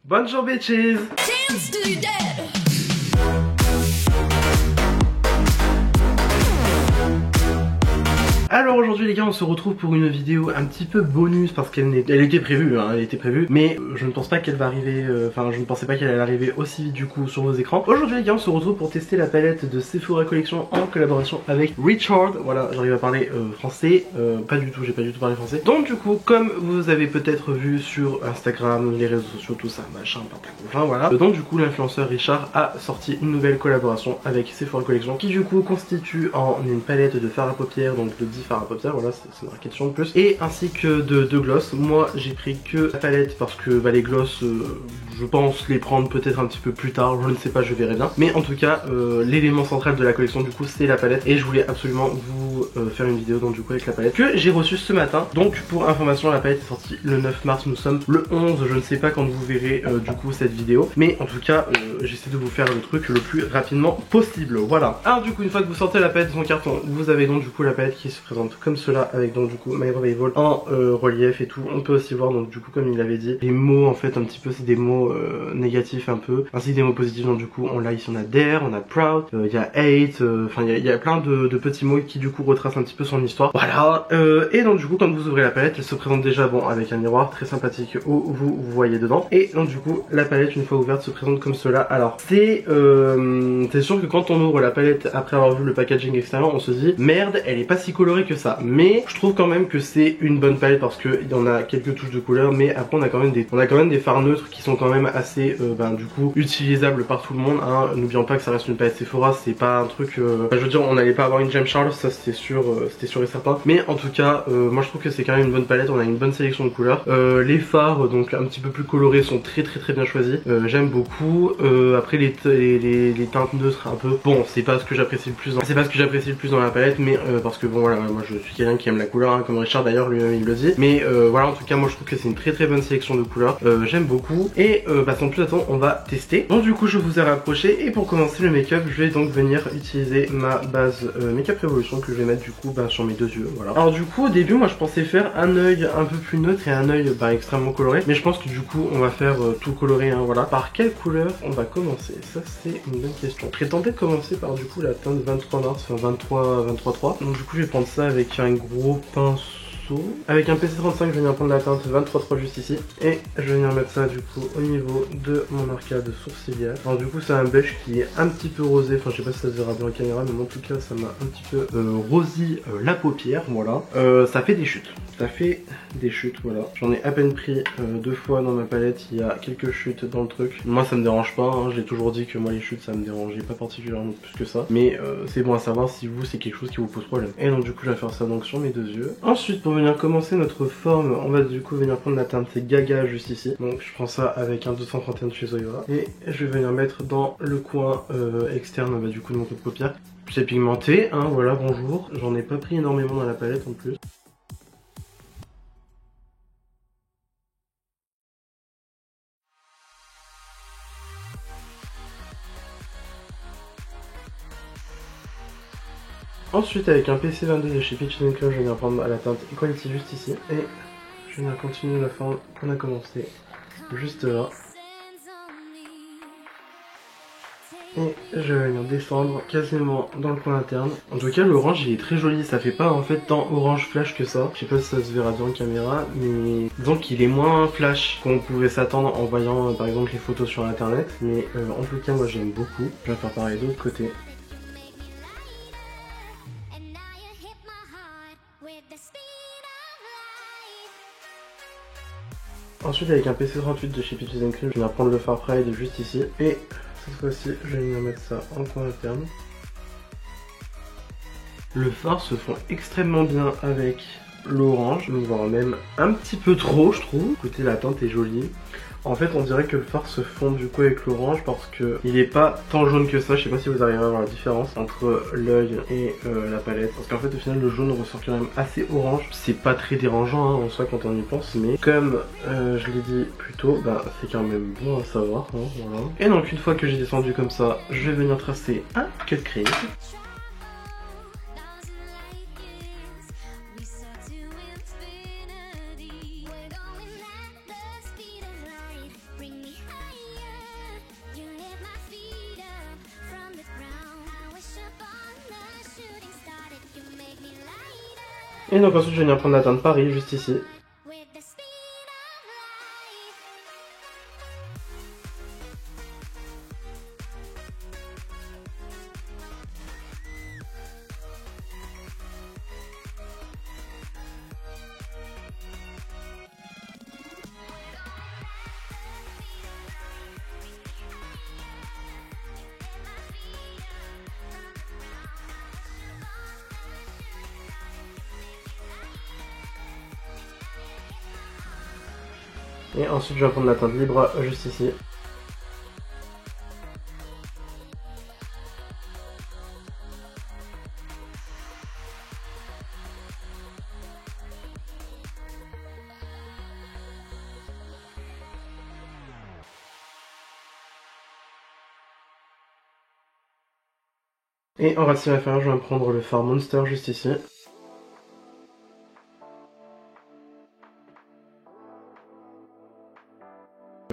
Bonjour bitches. Alors aujourd'hui les gars, on se retrouve pour une vidéo un petit peu bonus parce qu'elle était prévue, hein, elle était prévue, mais je ne pense pas qu'elle va arriver, enfin je ne pensais pas qu'elle allait arriver aussi vite du coup sur vos écrans. Aujourd'hui les gars, on se retrouve pour tester la palette de Sephora Collection en collaboration avec Richard. Voilà, j'arrive à parler français, pas du tout, j'ai pas du tout parlé français. Donc du coup, comme vous avez peut-être vu sur Instagram, les réseaux sociaux, tout ça, machin, enfin voilà. Donc du coup, l'influenceur Richard a sorti une nouvelle collaboration avec Sephora Collection qui du coup constitue en une palette de fard à paupières, donc de 10 fards à paupières, voilà, c'est marqué dessus en plus, et ainsi que de gloss. Moi j'ai pris que la palette parce que bah, les gloss je pense les prendre peut-être un petit peu plus tard, je ne sais pas, je verrai bien, mais en tout cas l'élément central de la collection du coup c'est la palette, et je voulais absolument vous faire une vidéo donc du coup avec la palette que j'ai reçue ce matin. Donc pour information, la palette est sortie le 9 mars, nous sommes le 11, je ne sais pas quand vous verrez du coup cette vidéo, mais en tout cas j'essaie de vous faire le truc le plus rapidement possible, voilà. Alors du coup, une fois que vous sortez la palette de son carton, vous avez donc du coup la palette qui se présente comme cela, avec donc du coup My Revival en relief et tout. On peut aussi voir donc du coup, comme il avait dit, les mots en fait un petit peu, c'est des mots négatifs un peu, ainsi que des mots positifs. Donc du coup on l'a ici, on a dare, on a proud, il y a hate, enfin il y a plein de petits mots qui du coup retracent un petit peu son histoire, voilà. Et donc du coup, quand vous ouvrez la palette, elle se présente déjà bon avec un miroir très sympathique où vous voyez dedans, et donc du coup la palette une fois ouverte se présente comme cela. Alors c'est sûr que quand on ouvre la palette après avoir vu le packaging extérieur, on se dit merde, elle est pas si colorée que ça, mais je trouve quand même que c'est une bonne palette parce qu'il y en a quelques touches de couleur, mais après on a quand même des fards neutres qui sont quand même assez du coup utilisables par tout le monde, hein. N'oublions pas que ça reste une palette Sephora, c'est pas un truc je veux dire, on n'allait pas avoir une James Charles, ça c'était sûr et certain, mais en tout cas moi je trouve que c'est quand même une bonne palette, on a une bonne sélection de couleurs, les fards donc un petit peu plus colorés sont très bien choisis, j'aime beaucoup. Après les teintes neutres un peu, bon c'est pas ce que j'apprécie le plus dans la palette, mais parce que bon voilà, moi je suis quelqu'un qui aime la couleur, hein, comme Richard d'ailleurs lui-même il le dit, mais voilà, en tout cas moi je trouve que c'est une très bonne sélection de couleurs, j'aime beaucoup, et sans plus attendre on va tester. Donc du coup je vous ai rapproché, et pour commencer le make-up je vais donc venir utiliser ma base Make-up Revolution que je vais mettre du coup sur mes deux yeux, voilà. Alors du coup au début moi je pensais faire un œil un peu plus neutre et un œil extrêmement coloré, mais je pense que du coup on va faire tout coloré, hein, voilà. Par quelle couleur on va commencer? Ça c'est une bonne question. Je serais tenté de commencer par du coup la teinte 23 mars, enfin 23-3. Donc du coup je vais prendre ça avec un gros pinceau. Avec un PC35 je vais venir prendre la teinte 23-3 juste ici, et je vais venir mettre ça du coup au niveau de mon arcade sourcilière. Alors du coup c'est un beige qui est un petit peu rosé, enfin je sais pas si ça se verra bien en caméra, mais en tout cas ça m'a un petit peu rosé la paupière, voilà. Ça fait des chutes, voilà. J'en ai à peine pris deux fois dans ma palette, il y a quelques chutes dans le truc. Moi ça me dérange pas, hein. J'ai toujours dit que moi les chutes ça me dérangeait pas particulièrement plus que ça, mais c'est bon à savoir si vous c'est quelque chose qui vous pose problème. Et donc du coup je vais faire ça donc sur mes deux yeux. Ensuite pour venir commencer notre forme, on va du coup venir prendre la teinte Gaga juste ici. Donc je prends ça avec un 231 de chez Zoeva, et je vais venir mettre dans le coin externe du coup de mon coup de paupière. C'est pigmenté, hein, voilà, bonjour. J'en ai pas pris énormément dans la palette en plus. Ensuite avec un PC22 de chez Peaches & Cream, je vais venir prendre la teinte Equality juste ici, et je vais venir continuer la forme qu'on a commencé juste là. Et je vais venir descendre quasiment dans le coin interne. En tout cas l'orange il est très joli, ça fait pas en fait tant orange flash que ça. Je sais pas si ça se verra bien en caméra, mais disons qu'il est moins flash qu'on pouvait s'attendre en voyant par exemple les photos sur internet. Mais en tout cas moi j'aime beaucoup. Je vais faire pareil de l'autre côté. Ensuite avec un PC38 de chez Peaches & Cream, je vais venir prendre le Far Pride juste ici, et cette fois-ci je vais venir mettre ça en coin interne. Le fard se fond extrêmement bien avec l'orange, voire même un petit peu trop je trouve. Écoutez, la teinte est jolie. En fait on dirait que le fard se fond du coup avec l'orange parce que il est pas tant jaune que ça. Je sais pas si vous arrivez à voir la différence entre l'œil et la palette, parce qu'en fait au final le jaune ressort quand même assez orange. C'est pas très dérangeant hein, en soi quand on y pense, mais comme je l'ai dit plus tôt, c'est quand même bon à savoir, hein, voilà. Et donc une fois que j'ai descendu comme ça, je vais venir tracer un cut crease. Et donc ensuite je vais venir prendre la teinte Paris juste ici. Et ensuite je vais prendre la teinte Libra juste ici. Et en racine inférieure, je vais prendre le fard Monster juste ici.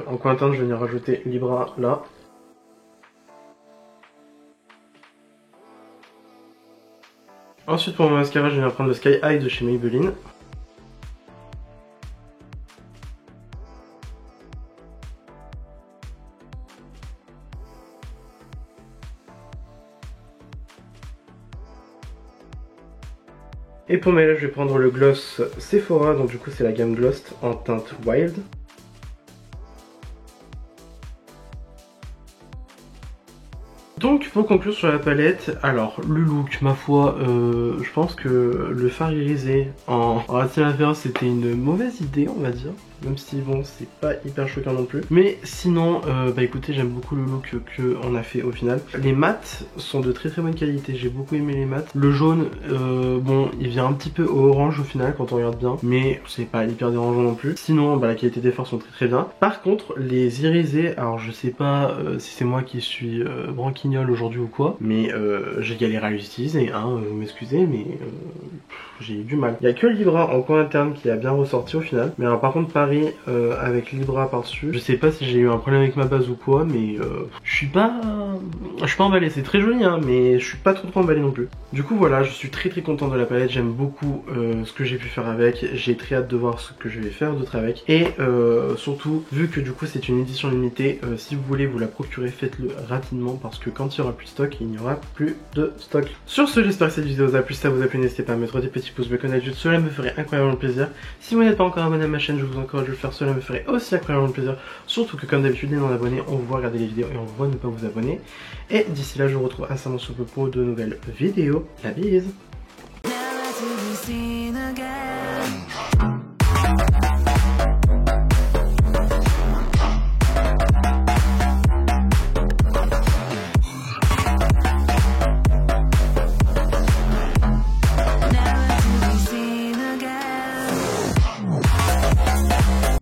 En coin interne, je vais venir rajouter Libra là. Ensuite pour mon mascara, je vais venir prendre le Sky High de chez Maybelline. Et pour mes lèvres, je vais prendre le gloss Sephora, donc du coup c'est la gamme Gloss en teinte Wild. Donc pour conclure sur la palette, alors le look, ma foi, je pense que le fard irisé en racine inférieure c'était une mauvaise idée on va dire. Même si bon c'est pas hyper choquant non plus. Mais sinon bah écoutez j'aime beaucoup le look qu'on a fait au final. Les mats sont de très bonne qualité, j'ai beaucoup aimé les mats. Le jaune bon il vient un petit peu au orange au final quand on regarde bien. Mais c'est pas hyper dérangeant non plus. Sinon bah la qualité des fards sont très bien. Par contre les irisés, alors je sais pas si c'est moi qui suis branquignol aujourd'hui ou quoi. Mais j'ai galéré à les utiliser hein, vous m'excusez mais j'ai eu du mal. Il y a que Libra en coin interne qui a bien ressorti au final. Mais alors, par contre Paris avec Libra par dessus, je sais pas si j'ai eu un problème avec ma base ou quoi, mais je suis pas emballé. C'est très joli hein, mais je suis pas trop emballé non plus. Du coup voilà, je suis très content de la palette. J'aime beaucoup ce que j'ai pu faire avec. J'ai très hâte de voir ce que je vais faire d'autre avec. Et surtout, vu que du coup c'est une édition limitée, si vous voulez vous la procurer, faites-le rapidement parce que quand il y aura plus de stock, il n'y aura plus de stock. Sur ce, j'espère que cette vidéo vous a plu. Si ça vous a plu, n'hésitez pas à mettre des petits pouces bleus, connaître, cela me ferait incroyablement plaisir. Si vous n'êtes pas encore abonné à ma chaîne, je vous encourage à le faire, cela me ferait aussi incroyablement plaisir. Surtout que comme d'habitude, les non-abonnés, on vous voit regarder les vidéos et on vous voit ne pas vous abonner. Et d'ici là, je vous retrouve incessamment sous peu pour de nouvelles vidéos. La bise!